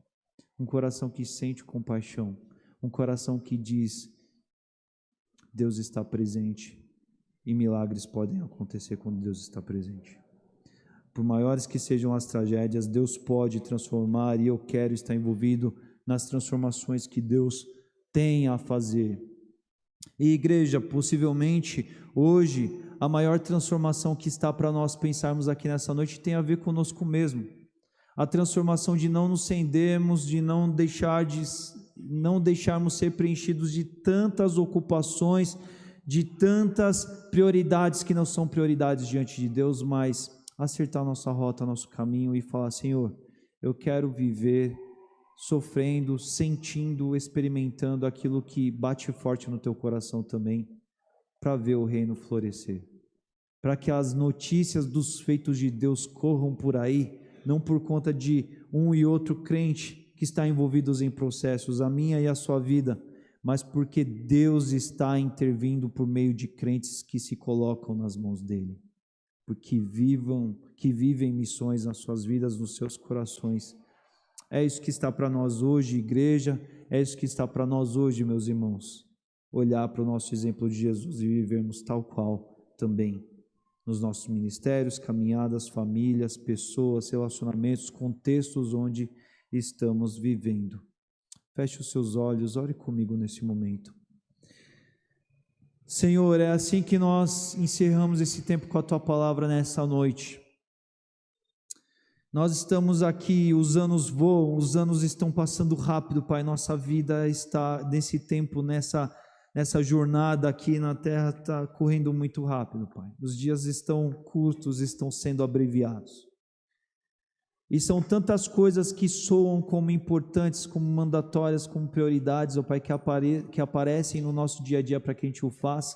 um coração que sente compaixão, um coração que diz: Deus está presente e milagres podem acontecer quando Deus está presente. Por maiores que sejam as tragédias, Deus pode transformar, e eu quero estar envolvido nas transformações que Deus tem a fazer. E igreja, possivelmente hoje a maior transformação que está para nós pensarmos aqui nessa noite tem a ver conosco mesmo. A transformação de não nos rendermos, de não deixarmos ser preenchidos de tantas ocupações, de tantas prioridades que não são prioridades diante de Deus, mas acertar nossa rota, nosso caminho e falar: Senhor, eu quero viver sofrendo, sentindo, experimentando aquilo que bate forte no teu coração também, para ver o reino florescer, para que as notícias dos feitos de Deus corram por aí, não por conta de um e outro crente que está envolvidos em processos, a minha e a sua vida, mas porque Deus está intervindo por meio de crentes que se colocam nas mãos dele, porque vivem missões nas suas vidas, nos seus corações. É isso que está para nós hoje, igreja, é isso que está para nós hoje, meus irmãos, olhar para o nosso exemplo de Jesus e vivermos tal qual também, nos nossos ministérios, caminhadas, famílias, pessoas, relacionamentos, contextos onde estamos vivendo. Feche os seus olhos, ore comigo nesse momento. Senhor, é assim que nós encerramos esse tempo com a Tua Palavra nessa noite. Nós estamos aqui, os anos voam, os anos estão passando rápido, Pai, nossa vida está nesse tempo, nessa jornada aqui na terra, está correndo muito rápido, Pai. Os dias estão curtos, estão sendo abreviados. E são tantas coisas que soam como importantes, como mandatórias, como prioridades, ó Pai, que aparecem no nosso dia a dia para que a gente o faça,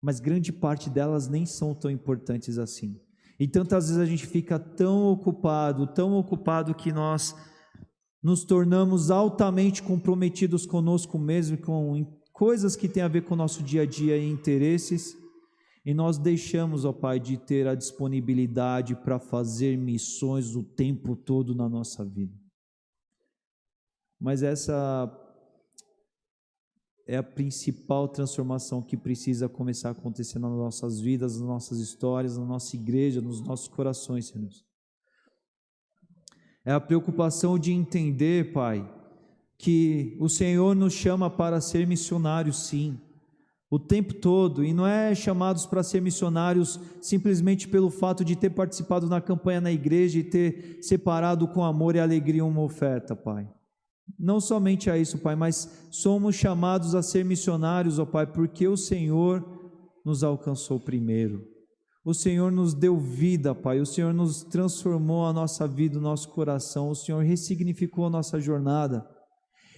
mas grande parte delas nem são tão importantes assim. E tantas vezes a gente fica tão ocupado que nós nos tornamos altamente comprometidos conosco mesmo, com coisas que têm a ver com o nosso dia a dia e interesses, e nós deixamos, ó Pai, de ter a disponibilidade para fazer missões o tempo todo na nossa vida. Mas essa é a principal transformação que precisa começar a acontecer nas nossas vidas, nas nossas histórias, na nossa igreja, nos nossos corações, Senhor. É a preocupação de entender, Pai, que o Senhor nos chama para ser missionários, sim, o tempo todo, e não é chamados para ser missionários simplesmente pelo fato de ter participado na campanha na igreja e ter separado com amor e alegria uma oferta, Pai. Não somente a isso, Pai, mas somos chamados a ser missionários, ó Pai, porque o Senhor nos alcançou primeiro. O Senhor nos deu vida, Pai, o Senhor nos transformou a nossa vida, o nosso coração, o Senhor ressignificou a nossa jornada.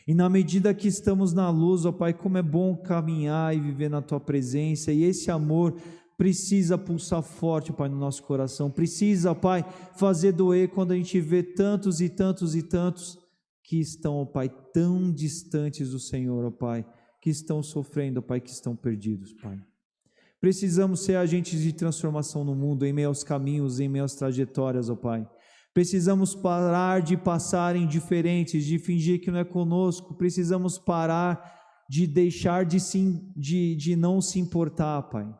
E na medida que estamos na luz, ó Pai, como é bom caminhar e viver na Tua presença, e esse amor precisa pulsar forte, Pai, no nosso coração, precisa, Pai, fazer doer quando a gente vê tantos e tantos e tantos que estão, ó Pai, tão distantes do Senhor, ó Pai, que estão sofrendo, ó Pai, que estão perdidos, Pai. Precisamos ser agentes de transformação no mundo, em meio aos caminhos, em meio às trajetórias, ó Pai. Precisamos parar de passar indiferentes, de fingir que não é conosco. Precisamos parar de deixar de não se importar, Pai.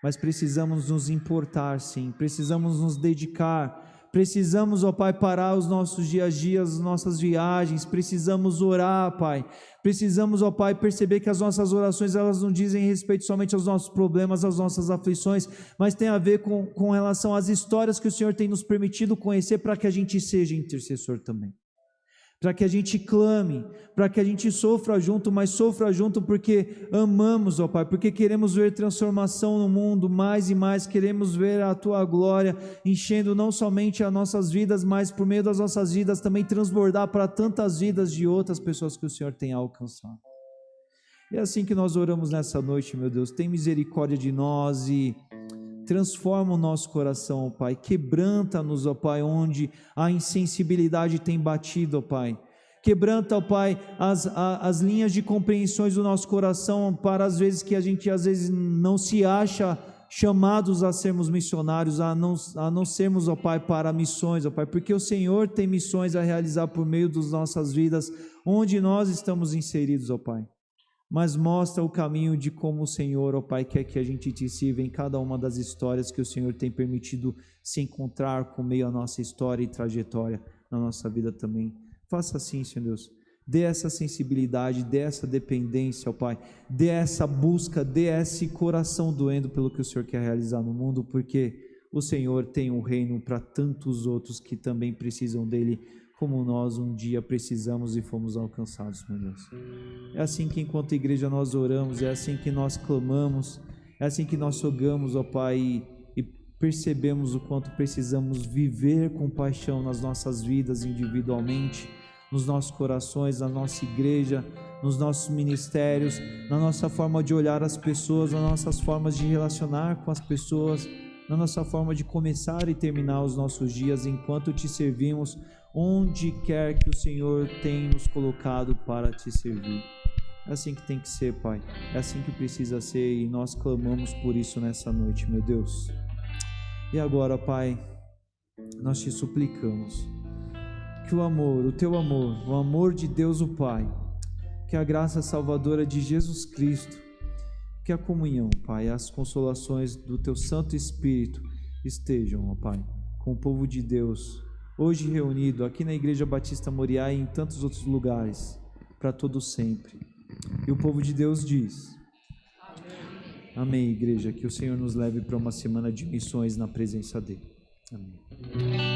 Mas precisamos nos importar, sim. Precisamos nos dedicar. Precisamos, ó Pai, parar os nossos dias a dias, as nossas viagens. Precisamos orar, Pai. Precisamos, ó Pai, perceber que as nossas orações, elas não dizem respeito somente aos nossos problemas, às nossas aflições, mas tem a ver com relação às histórias que o Senhor tem nos permitido conhecer, para que a gente seja intercessor também. Para que a gente clame, para que a gente sofra junto, mas sofra junto porque amamos, ó Pai, porque queremos ver transformação no mundo, mais e mais, queremos ver a Tua glória enchendo não somente as nossas vidas, mas por meio das nossas vidas também transbordar para tantas vidas de outras pessoas que o Senhor tem alcançado. É assim que nós oramos nessa noite, meu Deus, tem misericórdia de nós e transforma o nosso coração, ó Pai, quebranta-nos, ó Pai, onde a insensibilidade tem batido, ó Pai, quebranta, ó Pai, as linhas de compreensões do nosso coração, para as vezes que a gente às vezes não se acha chamados a sermos missionários, a não sermos, ó Pai, para missões, ó Pai, porque o Senhor tem missões a realizar por meio das nossas vidas, onde nós estamos inseridos, ó Pai. Mas mostra o caminho de como o Senhor, ó Pai, quer que a gente te sirva em cada uma das histórias que o Senhor tem permitido se encontrar com meio à nossa história e trajetória na nossa vida também. Faça assim, Senhor Deus. Dê essa sensibilidade, dê essa dependência, ó Pai. Dê essa busca, dê esse coração doendo pelo que o Senhor quer realizar no mundo, porque o Senhor tem um reino para tantos outros que também precisam dele, como nós um dia precisamos e fomos alcançados, meu Deus. É assim que enquanto igreja nós oramos, é assim que nós clamamos, é assim que nós rogamos, ó Pai, e percebemos o quanto precisamos viver com paixão nas nossas vidas individualmente, nos nossos corações, na nossa igreja, nos nossos ministérios, na nossa forma de olhar as pessoas, nas nossas formas de relacionar com as pessoas, na nossa forma de começar e terminar os nossos dias enquanto te servimos, onde quer que o Senhor tenha nos colocado para te servir. É assim que tem que ser, Pai, é assim que precisa ser, e nós clamamos por isso nessa noite, meu Deus. E agora, Pai, nós te suplicamos que o amor, o teu amor, o amor de Deus o Pai, que a graça salvadora de Jesus Cristo, que a comunhão, Pai, as consolações do teu Santo Espírito estejam, ó Pai, com o povo de Deus, hoje reunido aqui na Igreja Batista Moriá e em tantos outros lugares, para todo sempre. E o povo de Deus diz: amém. Amém, igreja, que o Senhor nos leve para uma semana de missões na presença dele. Amém.